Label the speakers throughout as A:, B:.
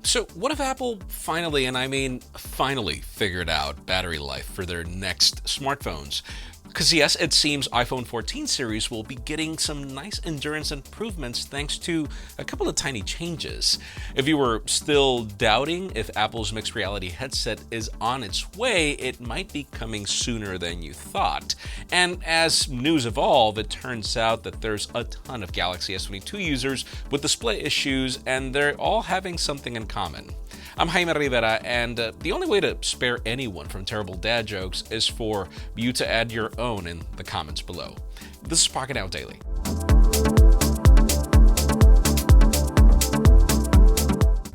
A: So what if Apple finally, and I mean finally, figured out battery life for their next smartphones? Because yes, it seems iPhone 14 series will be getting some nice endurance improvements thanks to a couple of tiny changes. If you were still doubting if Apple's mixed reality headset is on its way, it might be coming sooner than you thought. And as news evolve, it turns out that there's a ton of Galaxy S22 users with display issues, and they're all having something in common. I'm Jaime Rivera, and the only way to spare anyone from terrible dad jokes is for you to add your own in the comments below. This is Pocketnow Daily.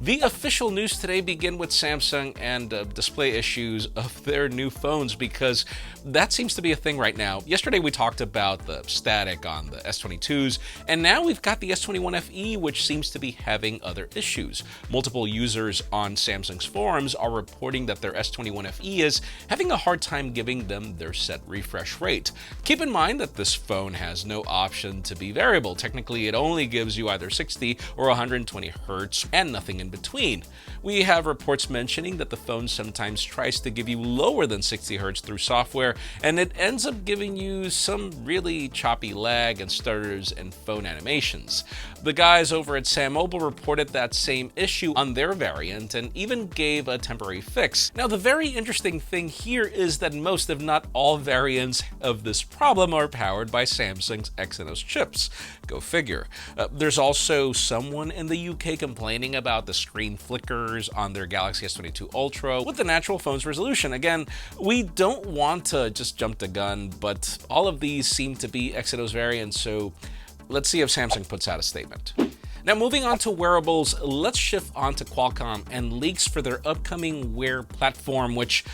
A: The official news today begin with Samsung and display issues of their new phones, because that seems to be a thing right now. Yesterday we talked about the static on the S22s, and now we've got the S21 FE, which seems to be having other issues. Multiple users on Samsung's forums are reporting that their S21 FE is having a hard time giving them their set refresh rate. Keep in mind that this phone has no option to be variable. Technically, it only gives you either 60 or 120 Hz and nothing in between. We have reports mentioning that the phone sometimes tries to give you lower than 60 Hz through software, and it ends up giving you some really choppy lag and stutters and phone animations. The guys over at Sam Mobile reported that same issue on their variant and even gave a temporary fix. Now, the very interesting thing here is that most, if not all, variants of this problem are powered by Samsung's Exynos chips. Go figure. There's also someone in the UK complaining about the screen flickers on their Galaxy S22 Ultra with the natural phone's resolution. Again, we don't want to just jump the gun, but all of these seem to be Exynos variants, so let's see if Samsung puts out a statement. Now, moving on to wearables, let's shift on to Qualcomm and leaks for their upcoming Wear platform, which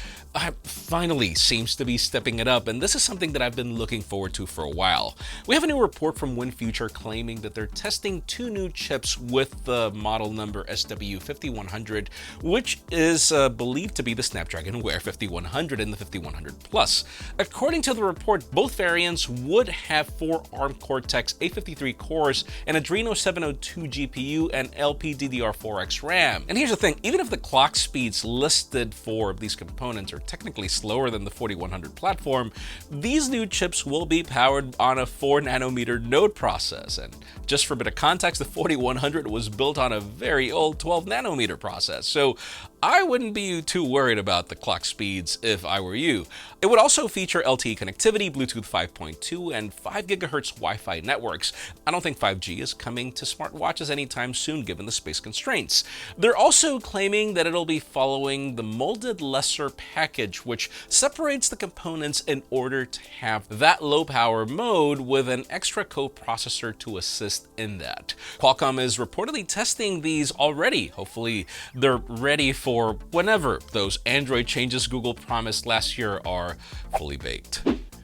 A: finally seems to be stepping it up, and this is something that I've been looking forward to for a while. We have a new report from WinFuture claiming that they're testing two new chips with the model number SW5100, which is believed to be the Snapdragon Wear 5100 and the 5100 Plus. According to the report, both variants would have 4 ARM Cortex-A53 cores, an Adreno 702 GPU, and LPDDR4X RAM. And here's the thing, even if the clock speeds listed for these components are technically slower than the 4100 platform, these new chips will be powered on a 4nm node process. And just for a bit of context, the 4100 was built on a very old 12nm process, so I wouldn't be too worried about the clock speeds if I were you. It would also feature LTE connectivity, Bluetooth 5.2, and 5 GHz Wi-Fi networks. I don't think 5G is coming to smartwatches anytime soon given the space constraints. They're also claiming that it'll be following the molded lesser package, which separates the components in order to have that low power mode with an extra coprocessor to assist in that. Qualcomm is reportedly testing these already. Hopefully they're ready for whenever those Android changes Google promised last year are fully baked.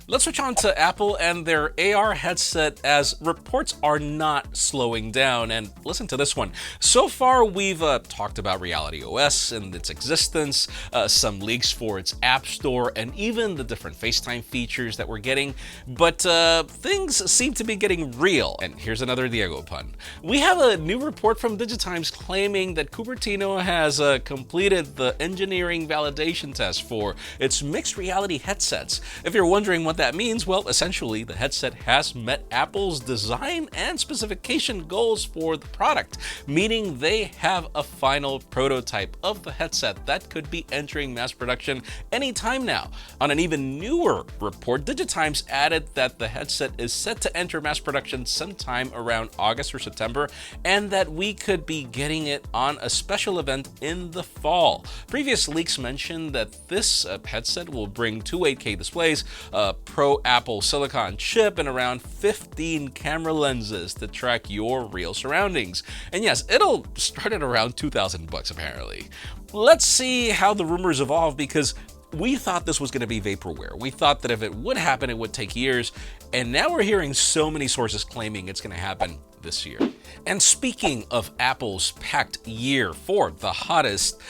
A: Let's switch on to Apple and their AR headset, as reports are not slowing down. And listen to this one. So far, we've talked about Reality OS and its existence, some leaks for its App Store, and even the different FaceTime features that we're getting. But things seem to be getting real. And here's another Diego pun. We have a new report from Digitimes claiming that Cupertino has completed the engineering validation test for its mixed reality headsets. If you're wondering what that means, well, essentially the headset has met Apple's design and specification goals for the product, meaning they have a final prototype of the headset that could be entering mass production anytime now. On an even newer report, Digitimes added that the headset is set to enter mass production sometime around August or September, and that we could be getting it on a special event in the fall. Previous leaks mentioned that this headset will bring two 8K displays, Pro Apple Silicon chip, and around 15 camera lenses to track your real surroundings. And yes, it'll start at around $2,000 apparently. Let's see how the rumors evolve, because we thought this was going to be vaporware. We thought that if it would happen, it would take years. And now we're hearing so many sources claiming it's going to happen this year. And speaking of Apple's packed year for the hottest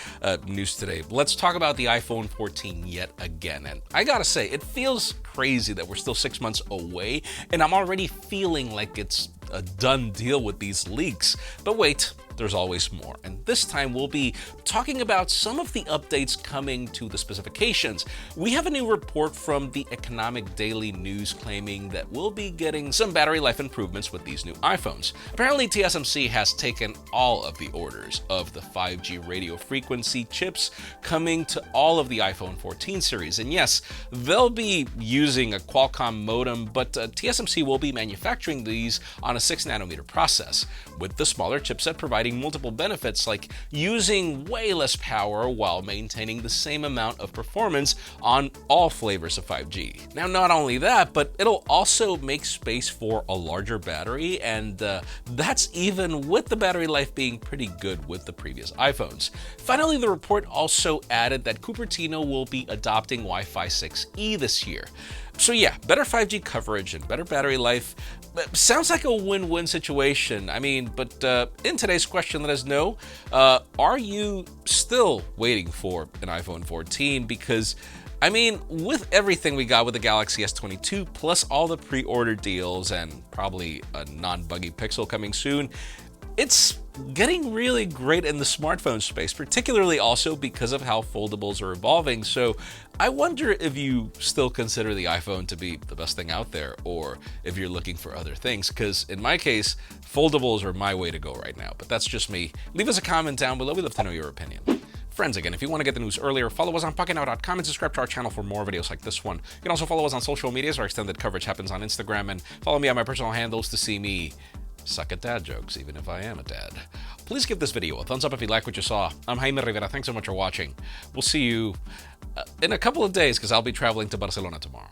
A: news today, let's talk about the iPhone 14 yet again. And I gotta say, it feels crazy that we're still 6 months away, and I'm already feeling like it's a done deal with these leaks. But wait, there's always more. And this time we'll be talking about some of the updates coming to the specifications. We have a new report from the Economic Daily News claiming that we'll be getting some battery life improvements with these new iPhones. Apparently, TSMC has taken all of the orders of the 5G radio frequency chips coming to all of the iPhone 14 series. And yes, they'll be using a Qualcomm modem, but TSMC will be manufacturing these on a 6nm process, with the smaller chipset providing multiple benefits like using way less power while maintaining the same amount of performance on all flavors of 5G. Now, not only that, but it'll also make space for a larger battery, and that's even with the battery life being pretty good with the previous iPhones. Finally, the report also added that Cupertino will be adopting Wi-Fi 6E this year. So yeah, better 5G coverage and better battery life. Sounds like a win-win situation. I mean, but in today's question, let us know, are you still waiting for an iPhone 14? Because I mean, with everything we got with the Galaxy S22, plus all the pre-order deals and probably a non-buggy Pixel coming soon, it's getting really great in the smartphone space, particularly also because of how foldables are evolving. So I wonder if you still consider the iPhone to be the best thing out there, or if you're looking for other things, because in my case, foldables are my way to go right now. But that's just me. Leave us a comment down below. We'd love to know your opinion. Friends, again, if you want to get the news earlier, follow us on Pocketnow.com and subscribe to our channel for more videos like this one. You can also follow us on social medias. Our extended coverage happens on Instagram, and follow me on my personal handles to see me suck at dad jokes, even if I am a dad. Please give this video a thumbs up if you like what you saw. I'm Jaime Rivera. Thanks so much for watching. We'll see you in a couple of days, because I'll be traveling to Barcelona tomorrow.